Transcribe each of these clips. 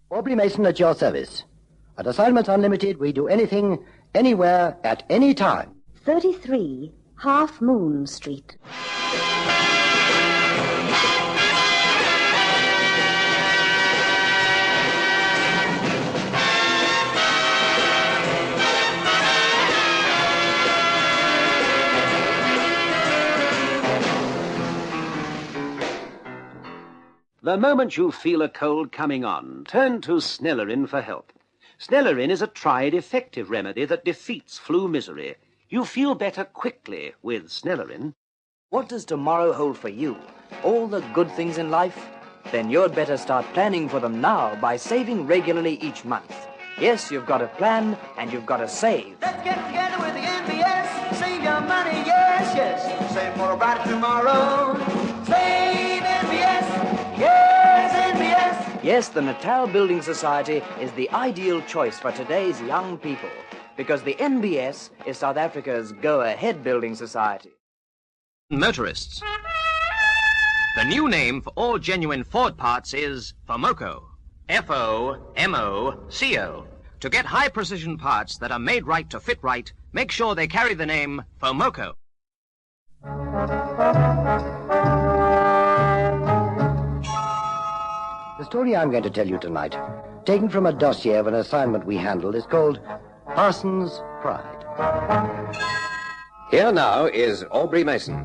Aubrey Mason at your service. At Assignments Unlimited, we do anything, anywhere, at any time. 33 Half Moon Street. The moment you feel a cold coming on, turn to Snellerin for help. Snellerin is a tried, effective remedy that defeats flu misery. You feel better quickly with Snellerin. What does tomorrow hold for you? All the good things in life? Then you'd better start planning for them now by saving regularly each month. Yes, you've got to plan and you've got to save. Let's get together with the NBS. Save your money, yes, yes. Save for a brighter tomorrow. Save NBS. Yes, NBS. Yes, the Natal Building Society is the ideal choice for today's young people because the NBS is South Africa's go-ahead building society. Motorists. The new name for all genuine Ford parts is FOMOCO. F-O-M-O-C-O. To get high-precision parts that are made right to fit right, make sure they carry the name FOMOCO. The story I'm going to tell you tonight, taken from a dossier of an assignment we handled, is called Parson's Pride. Here now is Aubrey Mason.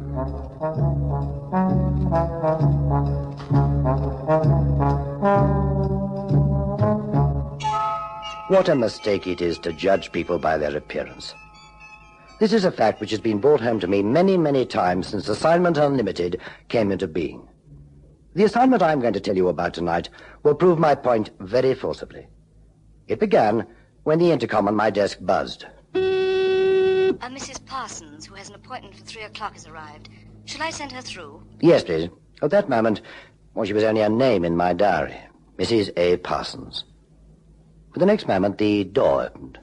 What a mistake it is to judge people by their appearance. This is a fact which has been brought home to me many, many times since Assignment Unlimited came into being. The assignment I'm going to tell you about tonight will prove my point very forcibly. It began when the intercom on my desk buzzed. Mrs. Parsons, who has an appointment for 3 o'clock, has arrived. Shall I send her through? Yes, please. At that moment, she was only a name in my diary. Mrs. A. Parsons. For the next moment, the door opened.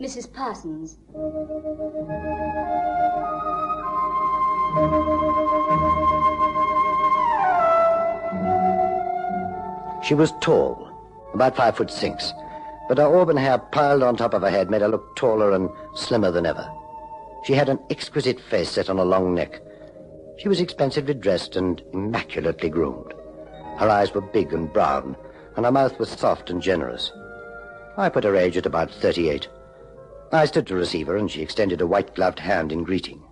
Mrs. Parsons. She was tall, about 5'6", but her auburn hair piled on top of her head made her look taller and slimmer than ever. She had an exquisite face set on a long neck. She was expensively dressed and immaculately groomed. Her eyes were big and brown, and her mouth was soft and generous. I put her age at about 38. I stood to receive her, and she extended a white-gloved hand in greeting.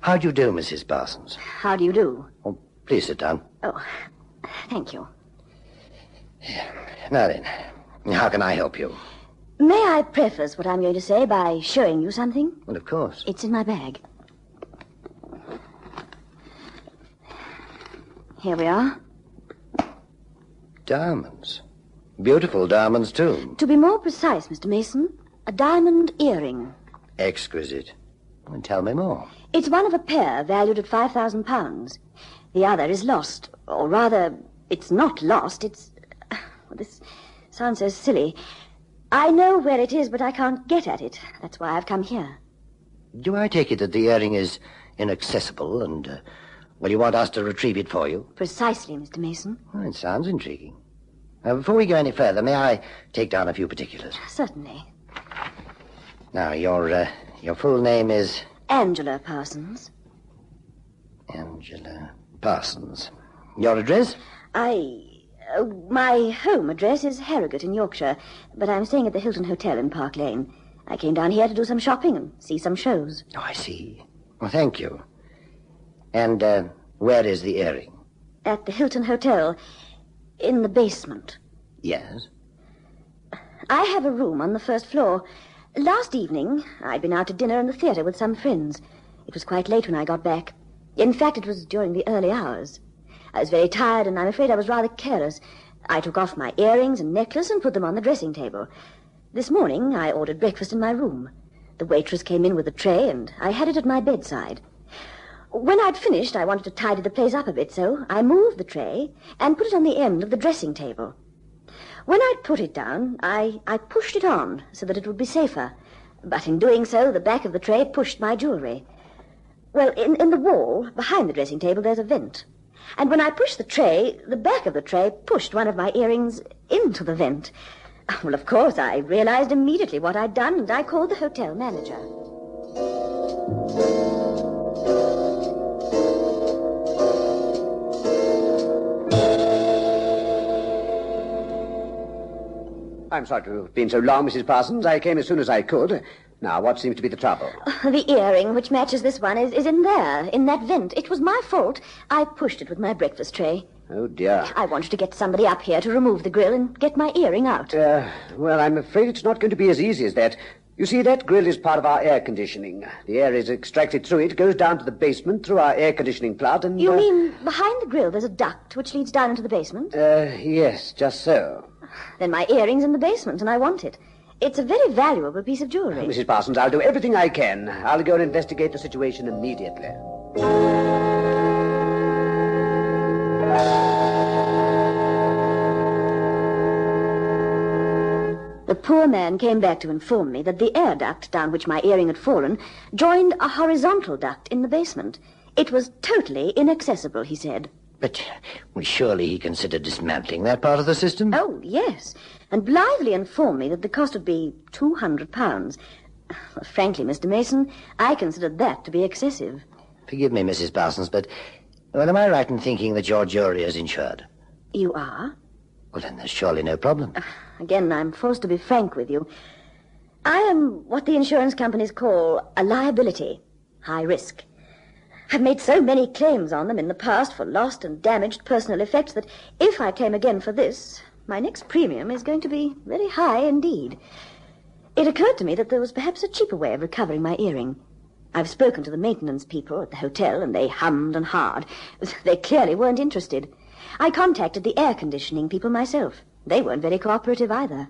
How do you do, Mrs. Parsons? How do you do? Oh, please sit down. Oh, thank you. Now then, how can I help you? May I preface what I'm going to say by showing you something? Well, of course. It's in my bag. Here we are. Diamonds. Beautiful diamonds, too. To be more precise, Mr. Mason, a diamond earring. Exquisite. Well, tell me more. It's one of a pair valued at £5,000. The other is lost. Or rather, it's not lost, it's... Well, this sounds so silly. I know where it is, but I can't get at it. That's why I've come here. Do I take it that the earring is inaccessible and, you want us to retrieve it for you? Precisely, Mr. Mason. Well, it sounds intriguing. Now, before we go any further, may I take down a few particulars? Certainly. Now, your full name is... Angela Parsons. Angela Parsons. Your address? My home address is Harrogate in Yorkshire, but I'm staying at the Hilton Hotel in Park Lane. I came down here to do some shopping and see some shows. Oh, I see. Well, thank you. And where is the earring? At the Hilton Hotel, in the basement. Yes? I have a room on the first floor. Last evening, I'd been out to dinner in the theatre with some friends. It was quite late when I got back. In fact, it was during the early hours. I was very tired, and I'm afraid I was rather careless. I took off my earrings and necklace and put them on the dressing table. This morning, I ordered breakfast in my room. The waitress came in with a tray, and I had it at my bedside. When I'd finished, I wanted to tidy the place up a bit, so I moved the tray and put it on the end of the dressing table. When I'd put it down, I pushed it on so that it would be safer. But in doing so, the back of the tray pushed my jewelry. Well, in the wall, behind the dressing table, there's a vent. And when I pushed the tray, the back of the tray pushed one of my earrings into the vent. Well, of course, I realized immediately what I'd done, and I called the hotel manager. I'm sorry to have been so long, Mrs. Parsons. I came as soon as I could. Now, what seems to be the trouble? The earring, which matches this one, is in there, in that vent. It was my fault. I pushed it with my breakfast tray. Oh, dear. I wanted to get somebody up here to remove the grill and get my earring out. Well, I'm afraid it's not going to be as easy as that. You see, that grill is part of our air conditioning. The air is extracted through it, goes down to the basement through our air conditioning plant, and... You mean behind the grill there's a duct which leads down into the basement? Yes, just so. Then my earring's in the basement, and I want it. It's a very valuable piece of jewelry. Mrs. Parsons, I'll do everything I can. I'll go and investigate the situation immediately. The poor man came back to inform me that the air duct down which my earring had fallen joined a horizontal duct in the basement. It was totally inaccessible, he said. But surely he considered dismantling that part of the system? Oh, yes, and blithely informed me that the cost would be £200. Frankly, Mr. Mason, I considered that to be excessive. Forgive me, Mrs. Parsons, but am I right in thinking that your jewelry is insured? You are? Well, then there's surely no problem. Again, I'm forced to be frank with you. I am what the insurance companies call a liability, high risk. I've made so many claims on them in the past for lost and damaged personal effects that if I claim again for this, my next premium is going to be very high indeed. It occurred to me that there was perhaps a cheaper way of recovering my earring. I've spoken to the maintenance people at the hotel, and they hummed and hawed. They clearly weren't interested. I contacted the air conditioning people myself. They weren't very cooperative either.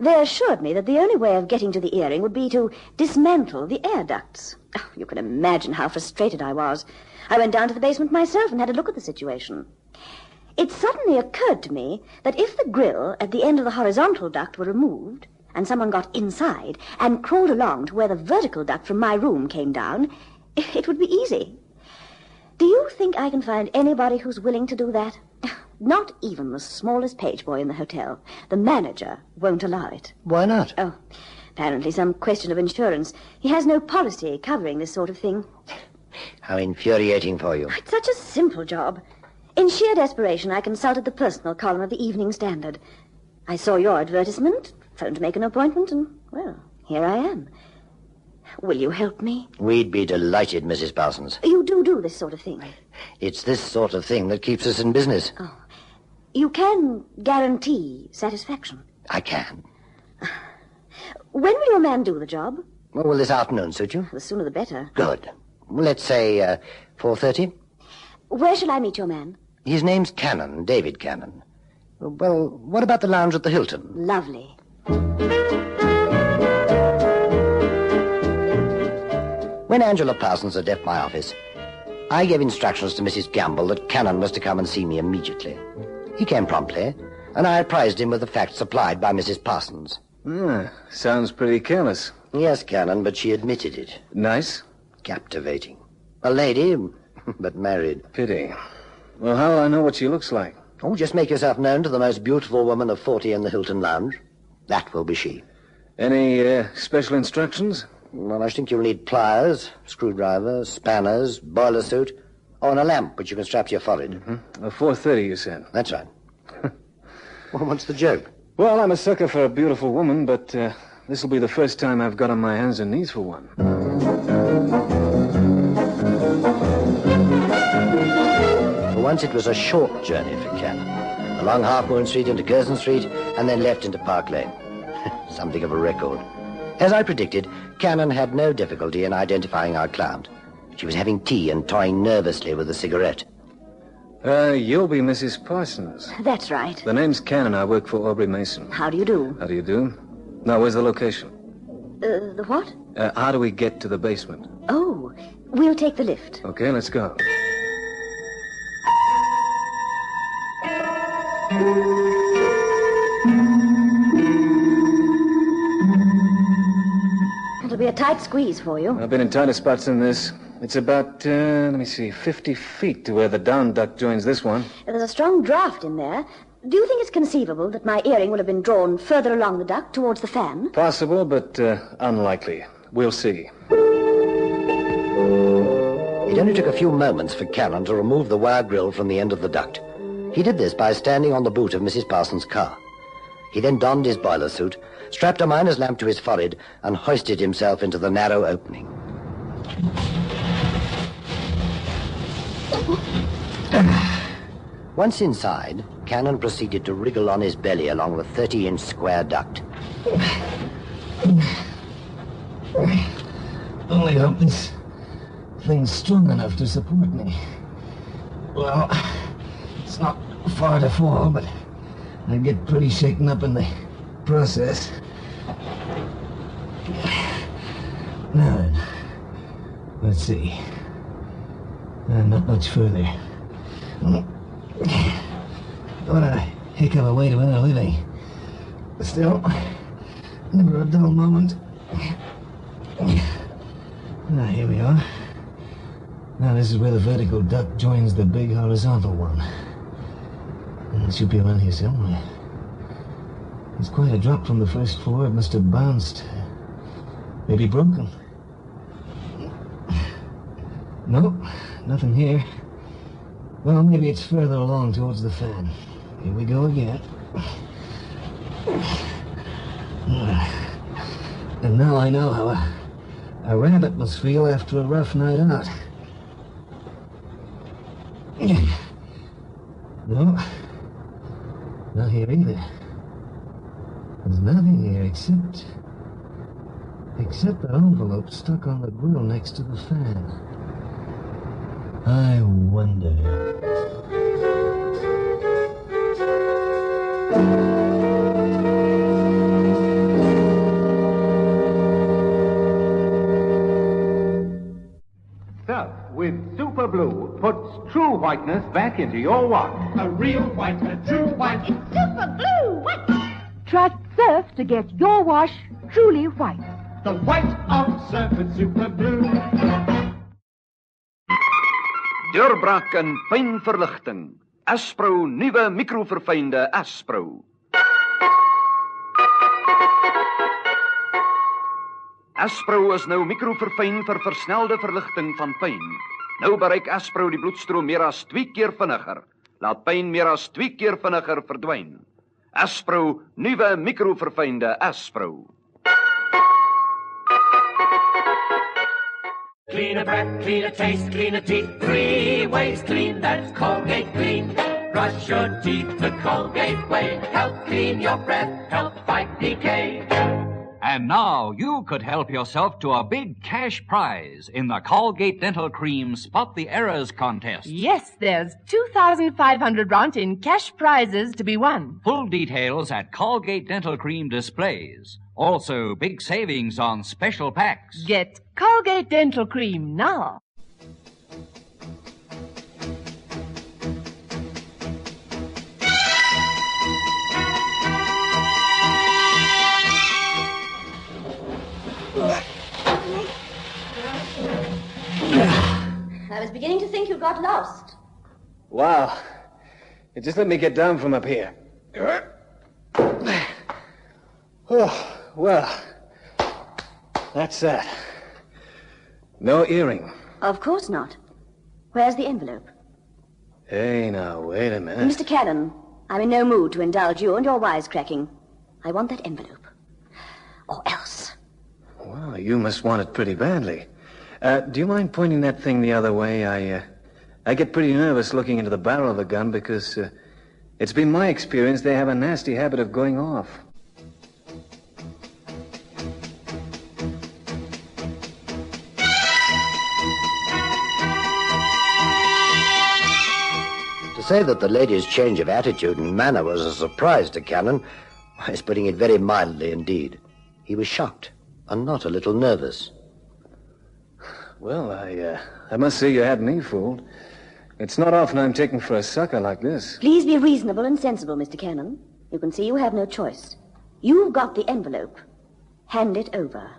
They assured me that the only way of getting to the earring would be to dismantle the air ducts. Oh, you can imagine how frustrated I was. I went down to the basement myself and had a look at the situation. It suddenly occurred to me that if the grill at the end of the horizontal duct were removed and someone got inside and crawled along to where the vertical duct from my room came down, it would be easy. Do you think I can find anybody who's willing to do that? Not even the smallest page boy in the hotel. The manager won't allow it. Why not? Oh, apparently some question of insurance. He has no policy covering this sort of thing. How infuriating for you. It's such a simple job. In sheer desperation, I consulted the personal column of the Evening Standard. I saw your advertisement, phoned to make an appointment, and, well, here I am. Will you help me? We'd be delighted, Mrs. Parsons. You do this sort of thing? It's this sort of thing that keeps us in business. Oh. You can guarantee satisfaction? I can. When will your man do the job? Well, will this afternoon suit you? The sooner the better. Good. Well, let's say 4:30. Where shall I meet your man? His name's Cannon, David Cannon. Well, what about the lounge at the Hilton? Lovely. When Angela Parsons had left my office, I gave instructions to Mrs. Gamble that Cannon was to come and see me immediately. He came promptly, and I apprised him with the facts supplied by Mrs. Parsons. Sounds pretty careless. Yes, Cannon, but she admitted it. Nice? Captivating. A lady, but married. Pity. Well, how will I know what she looks like? Oh, just make yourself known to the most beautiful woman of 40 in the Hilton Lounge. That will be she. Any special instructions? Well, I think you'll need pliers, screwdrivers, spanners, boiler suit, and a lamp which you can strap to your forehead. 4:30, you said? That's right. Well, what's the joke? Well, I'm a sucker for a beautiful woman, but this will be the first time I've got on my hands and knees for one. For once, it was a short journey for Cannon. Along Half Moon Street into Curzon Street, and then left into Park Lane. Something of a record. As I predicted, Cannon had no difficulty in identifying our client. She was having tea and toying nervously with a cigarette. You'll be Mrs. Parsons. That's right. The name's Cannon. I work for Aubrey Mason. How do you do? How do you do? Now, where's the location? The what? How do we get to the basement? Oh, we'll take the lift. Okay, let's go. It'll be a tight squeeze for you. I've been in tighter spots than this. It's about, 50 feet to where the down duct joins this one. There's a strong draft in there. Do you think it's conceivable that my earring will have been drawn further along the duct towards the fan? Possible, but unlikely. We'll see. It only took a few moments for Cannon to remove the wire grill from the end of the duct. He did this by standing on the boot of Mrs. Parsons' car. He then donned his boiler suit, strapped a miner's lamp to his forehead, and hoisted himself into the narrow opening. Once inside, Cannon proceeded to wriggle on his belly along the 30-inch square duct. Only hope this thing's strong enough to support me. Well, it's not far to fall, but I'd get pretty shaken up in the process. Now then, let's see. Not much further. What a heck of a way to earn a living. Still, never a dull moment. Here we are. Now this is where the vertical duct joins the big horizontal one. It should be around here somewhere. It's quite a drop from the first floor. It must have bounced. Maybe broken. Nope, nothing here. Well, maybe it's further along towards the fan. Here we go again. And now I know how a rabbit must feel after a rough night out. No, not here either. There's nothing here except that envelope stuck on the grill next to the fan. I wonder. Surf with Super Blue puts true whiteness back into your wash. A real white, a true white. It's Super Blue White. Trust Surf to get your wash truly white. The white of Surf with Super Blue. Deurbrak en pynverligting. Aspro nuwe mikroverfynde Aspro. Aspro is nou mikroverfyn vir versnelde verligting van pyn. Nou bereik Aspro die bloedstroom meer as 2 keer vinniger. Laat pyn meer as 2 keer vinniger verdwyn. Aspro nuwe mikroverfynde Aspro. Cleaner breath, cleaner taste, cleaner teeth. 3 ways clean, that's Colgate Clean. Brush your teeth the Colgate way. Help clean your breath, help fight decay. And now you could help yourself to a big cash prize in the Colgate Dental Cream Spot the Errors contest. Yes, there's 2,500 rand in cash prizes to be won. Full details at Colgate Dental Cream displays. Also, big savings on special packs. Get Colgate Dental Cream now. I was beginning to think you got lost. Wow. Just let me get down from up here. Oh, well, that's that. No earring. Of course not. Where's the envelope? Hey, now, wait a minute. Mr. Cannon, I'm in no mood to indulge you and your wisecracking. I want that envelope. Or else. Well, you must want it pretty badly. Do you mind pointing that thing the other way? I get pretty nervous looking into the barrel of a gun because it's been my experience they have a nasty habit of going off. To say that the lady's change of attitude and manner was a surprise to Cannon is putting it very mildly indeed. He was shocked and not a little nervous. Well, I must say you had me fooled. It's not often I'm taken for a sucker like this. Please be reasonable and sensible, Mr. Cannon. You can see you have no choice. You've got the envelope. Hand it over.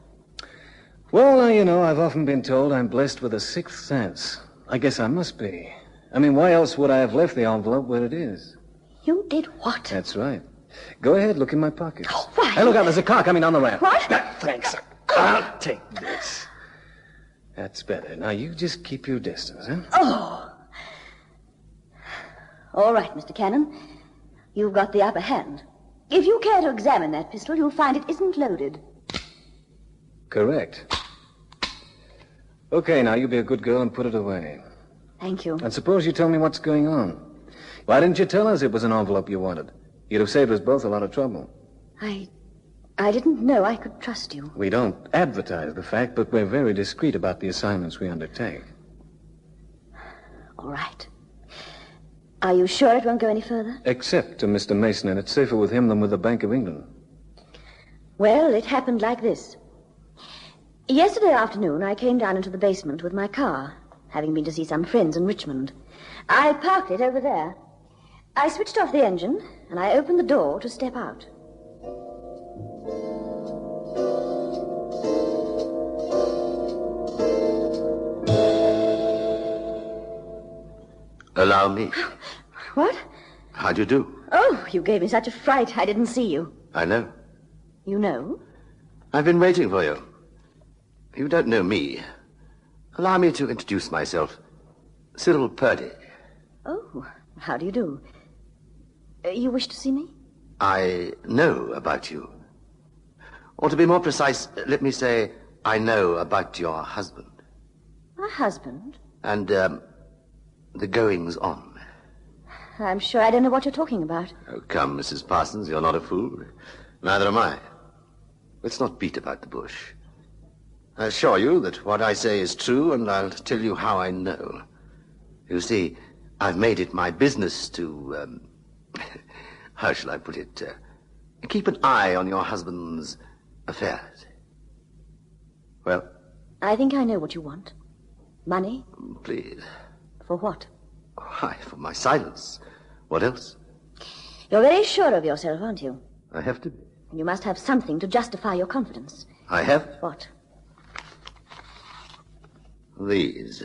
Well, now, you know, I've often been told I'm blessed with a sixth sense. I guess I must be. I mean, why else would I have left the envelope where it is? You did what? That's right. Go ahead, look in my pockets. Oh, why? Hey, look out, there's a car coming down the ramp. What? Thanks. I'll take this. That's better. Now, you just keep your distance, huh? Oh. All right, Mr. Cannon. You've got the upper hand. If you care to examine that pistol, you'll find it isn't loaded. Correct. Okay, now you be a good girl and put it away. Thank you. And suppose you tell me what's going on. Why didn't you tell us it was an envelope you wanted? You'd have saved us both a lot of trouble. I didn't know I could trust you. We don't advertise the fact, but we're very discreet about the assignments we undertake. All right. Are you sure it won't go any further? Except to Mr. Mason, and it's safer with him than with the Bank of England. Well, it happened like this. Yesterday afternoon, I came down into the basement with my car, having been to see some friends in Richmond. I parked it over there. I switched off the engine, and I opened the door to step out. Allow me. What? How do you do? Oh, you gave me such a fright. I didn't see you. I know. You know? I've been waiting for you. You don't know me. Allow me to introduce myself. Cyril Purdy. Oh, how do you do? You wish to see me? I know about you. Or to be more precise, let me say, I know about your husband. My husband? And, the goings-on. I'm sure I don't know what you're talking about. Oh, come, Mrs. Parsons, you're not a fool. Neither am I. Let's not beat about the bush. I assure you that what I say is true, and I'll tell you how I know. You see, I've made it my business to, how shall I put it, keep an eye on your husband's affairs. Well? I think I know what you want. Money? Please. For what? Why, for my silence. What else? You're very sure of yourself, aren't you? I have to be. And you must have something to justify your confidence. I have? What? These.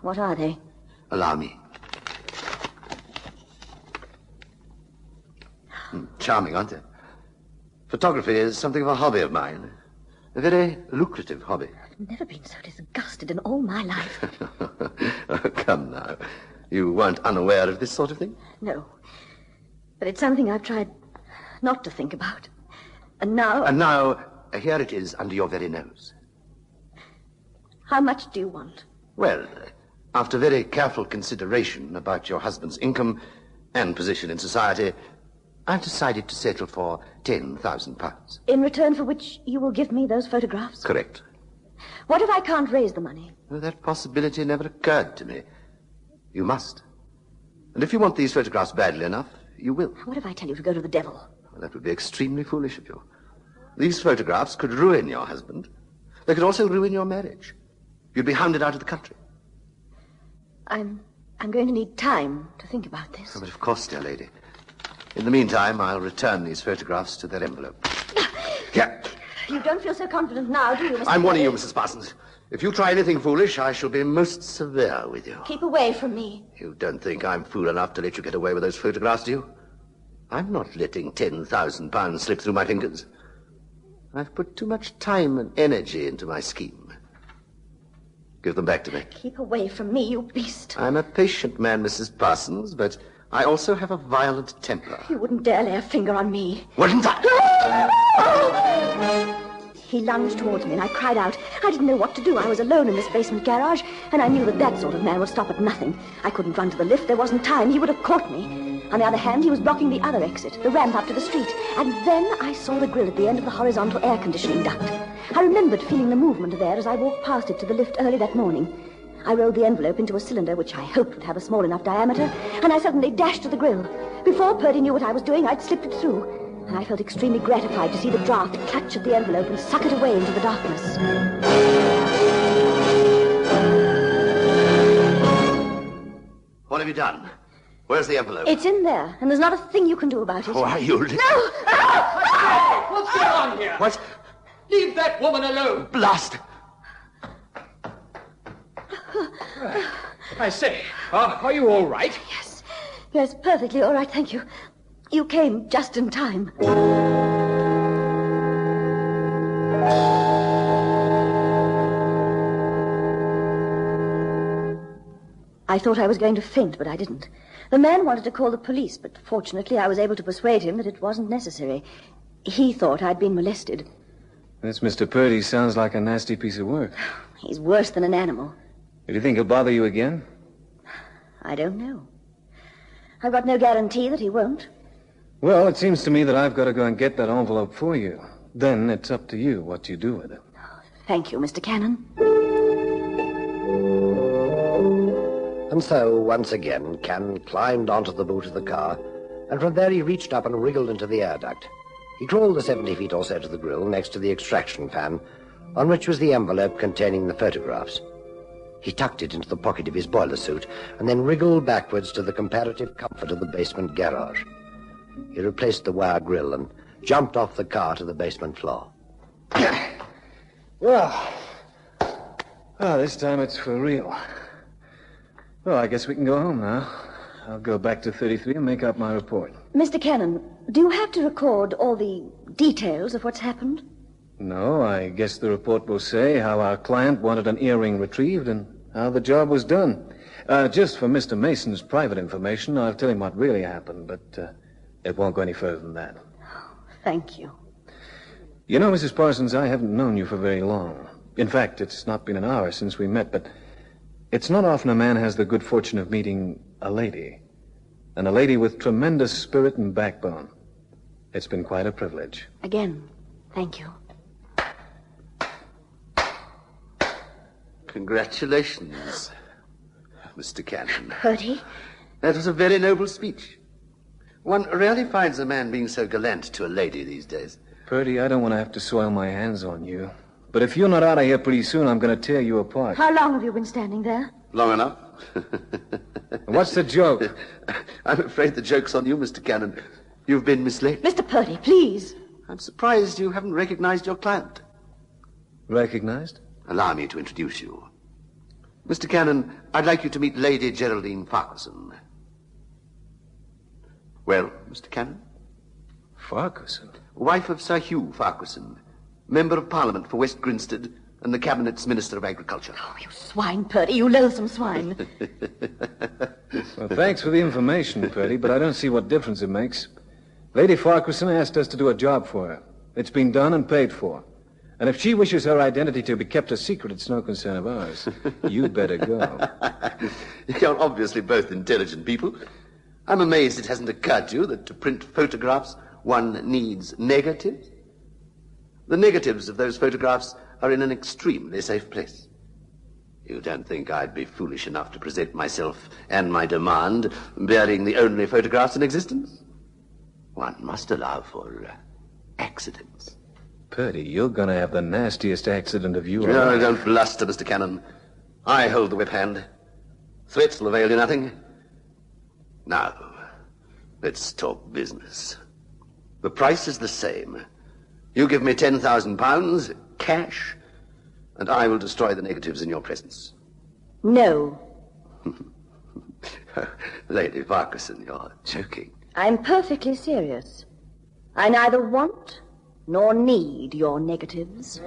What are they? Allow me. Charming, aren't they? Photography is something of a hobby of mine. A very lucrative hobby. I've never been so disgusted in all my life. Oh, come now. You weren't unaware of this sort of thing? No. But it's something I've tried not to think about. And now... And now, here it is under your very nose. How much do you want? Well, after very careful consideration about your husband's income and position in society, I've decided to settle for £10,000. In return for which you will give me those photographs? Correct. What if I can't raise the money? Well, that possibility never occurred to me. You must. And if you want these photographs badly enough, you will. What if I tell you to go to the devil? Well, that would be extremely foolish of you. These photographs could ruin your husband. They could also ruin your marriage. You'd be hounded out of the country. I'm going to need time to think about this. Oh, but of course, dear lady. In the meantime, I'll return these photographs to their envelope. Here. You don't feel so confident now, do you, Mr. I'm warning you, Purdy? Mrs. Parsons. If you try anything foolish, I shall be most severe with you. Keep away from me. You don't think I'm fool enough to let you get away with those photographs, do you? I'm not letting £10,000 slip through my fingers. I've put too much time and energy into my scheme. Give them back to me. Keep away from me, you beast. I'm a patient man, Mrs. Parsons, but I also have a violent temper. You wouldn't dare lay a finger on me. Wouldn't I? He lunged towards me, and I cried out. I didn't know what to do. I was alone in this basement garage, and I knew that that sort of man would stop at nothing. I couldn't run to the lift. There wasn't time. He would have caught me. On the other hand, he was blocking the other exit, the ramp up to the street. And then I saw the grill at the end of the horizontal air conditioning duct. I remembered feeling the movement there as I walked past it to the lift early that morning. I rolled the envelope into a cylinder which I hoped would have a small enough diameter, and I suddenly dashed to the grill. Before Purdy knew what I was doing, I'd slipped it through. And I felt extremely gratified to see the draft catch at the envelope and suck it away into the darkness. What have you done? Where's the envelope? It's in there, and there's not a thing you can do about it. Why, you... No! What's going on here? What? Leave that woman alone. Blast! I say, are you all right? Yes, perfectly all right, thank you. You came just in time. I thought I was going to faint, but I didn't. The man wanted to call the police, but fortunately I was able to persuade him that it wasn't necessary. He thought I'd been molested. This Mr. Purdy sounds like a nasty piece of work. He's worse than an animal. Do you think he'll bother you again? I don't know. I've got no guarantee that he won't. Well, it seems to me that I've got to go and get that envelope for you. Then it's up to you what you do with it. Thank you, Mr. Cannon. And so, once again, Cannon climbed onto the boot of the car, and from there he reached up and wriggled into the air duct. He crawled the 70 feet or so to the grill next to the extraction fan, on which was the envelope containing the photographs. He tucked it into the pocket of his boiler suit, and then wriggled backwards to the comparative comfort of the basement garage. He replaced the wire grill and jumped off the car to the basement floor. Well, this time it's for real. Well, I guess we can go home now. I'll go back to 33 and make up my report. Mr. Cannon, do you have to record all the details of what's happened? No, I guess the report will say how our client wanted an earring retrieved and how the job was done. Just for Mr. Mason's private information, I'll tell him what really happened, but it won't go any further than that. Thank you. You know, Mrs. Parsons, I haven't known you for very long. In fact, it's not been an hour since we met, but it's not often a man has the good fortune of meeting a lady, and a lady with tremendous spirit and backbone. It's been quite a privilege. Again, thank you. Congratulations, Mr. Cannon. Purdy? That was a very noble speech. One rarely finds a man being so gallant to a lady these days. Purdy, I don't want to have to soil my hands on you. But if you're not out of here pretty soon, I'm going to tear you apart. How long have you been standing there? Long enough. What's the joke? I'm afraid the joke's on you, Mr. Cannon. You've been misled. Mr. Purdy, please. I'm surprised you haven't recognized your client. Recognized? Allow me to introduce you. Mr. Cannon, I'd like you to meet Lady Geraldine Farquharson. Well, Mr. Cannon? Farquharson? Wife of Sir Hugh Farquharson, Member of Parliament for West Grinstead and the Cabinet's Minister of Agriculture. Oh, you swine, Purdy, you loathsome swine. Well, thanks for the information, Purdy, but I don't see what difference it makes. Lady Farquharson asked us to do a job for her. It's been done and paid for. And if she wishes her identity to be kept a secret, it's no concern of ours. You'd better go. You're obviously both intelligent people. I'm amazed it hasn't occurred to you that to print photographs, one needs negatives. The negatives of those photographs are in an extremely safe place. You don't think I'd be foolish enough to present myself and my demand bearing the only photographs in existence? One must allow for accidents. Purdy, you're going to have the nastiest accident of your No, life. don't bluster, Mr. Cannon. I hold the whip hand. Threats will avail you nothing. Now, let's talk business. The price is the same. You give me £10,000, cash, and I will destroy the negatives in your presence. No. Lady Farquharson, you're joking. I'm perfectly serious. I neither want nor need your negatives.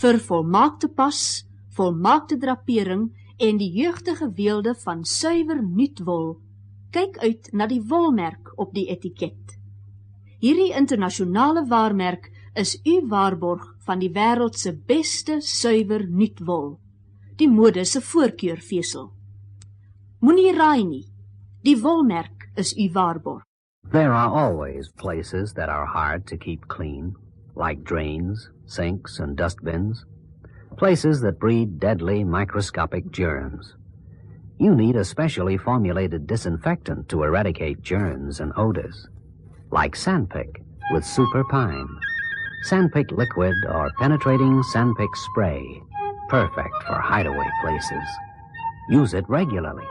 Vir volmaakte pas, volmaakte drapering en die jeugdige weelde van suiwer nuutwol, kyk uit na die wolmerk op die etiket. Hierdie internasionale waarmerk is u waarborg van die wêreld se beste suiwer nuutwol, die mode se voorkeurvesel. Moenie raai nie, die wolmerk is u waarborg. There are always places that are hard to keep clean, like drains, sinks, and dustbins. Places that breed deadly microscopic germs. You need a specially formulated disinfectant to eradicate germs and odors, like Sandpick with Super Pine. Sandpick liquid or penetrating Sandpick spray, perfect for hideaway places. Use it regularly.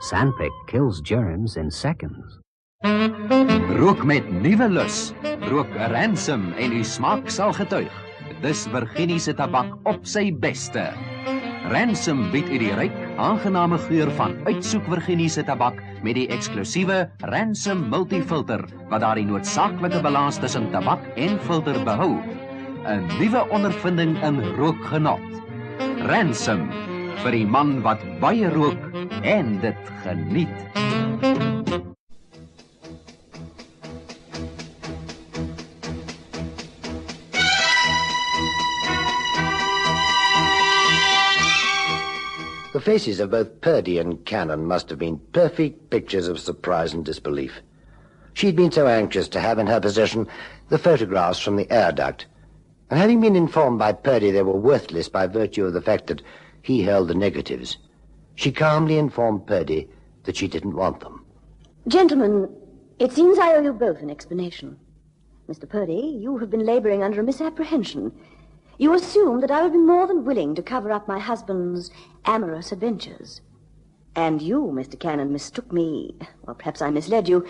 Sandpick kills germs in seconds. Rook met nuwe lus. Rook 'n Ransom en u smaak sal getuig. Dis Virginie se tabak op sy beste. Ransom bied u die ryk, aangename geur van uitsoek Virginie se tabak met die eksklusiewe Ransom Multifilter wat daardie noodsaaklike balans tussen tabak en filter behou. 'n Nuwe ondervinding in rookgenot. Ransom vir die man wat baie rook en dit geniet. The faces of both Purdy and Cannon must have been perfect pictures of surprise and disbelief. She'd been so anxious to have in her possession the photographs from the air duct, and having been informed by Purdy they were worthless by virtue of the fact that he held the negatives, she calmly informed Purdy that she didn't want them. Gentlemen, it seems I owe you both an explanation. Mr. Purdy, you have been laboring under a misapprehension. You assumed that I would be more than willing to cover up my husband's amorous adventures. And you, Mr. Cannon, mistook me, well, perhaps I misled you,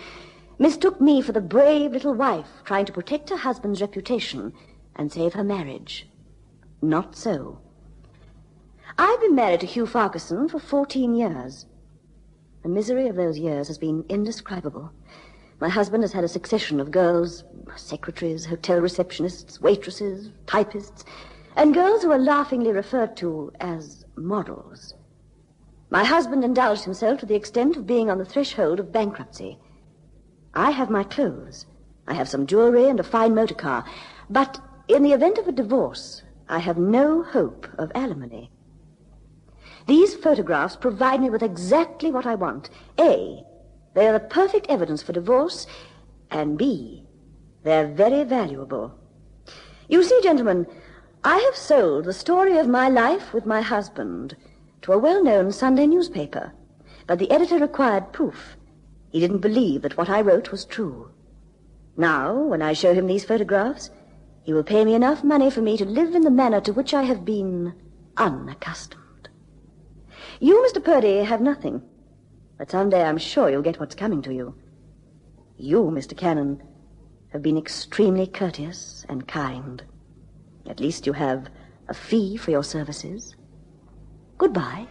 mistook me for the brave little wife trying to protect her husband's reputation and save her marriage. Not so. I've been married to Hugh Farquharson for 14 years. The misery of those years has been indescribable. My husband has had a succession of girls, secretaries, hotel receptionists, waitresses, typists, and girls who are laughingly referred to as models. My husband indulged himself to the extent of being on the threshold of bankruptcy. I have my clothes. I have some jewelry and a fine motor car. But in the event of a divorce, I have no hope of alimony. These photographs provide me with exactly what I want. A, they are the perfect evidence for divorce, and B, they're very valuable. You see, gentlemen, I have sold the story of my life with my husband to a well-known Sunday newspaper, but the editor required proof. He didn't believe that what I wrote was true. Now, when I show him these photographs, he will pay me enough money for me to live in the manner to which I have been unaccustomed. You, Mr. Purdy, have nothing. But someday I'm sure you'll get what's coming to you. You, Mr. Cannon, have been extremely courteous and kind. At least you have a fee for your services. Goodbye.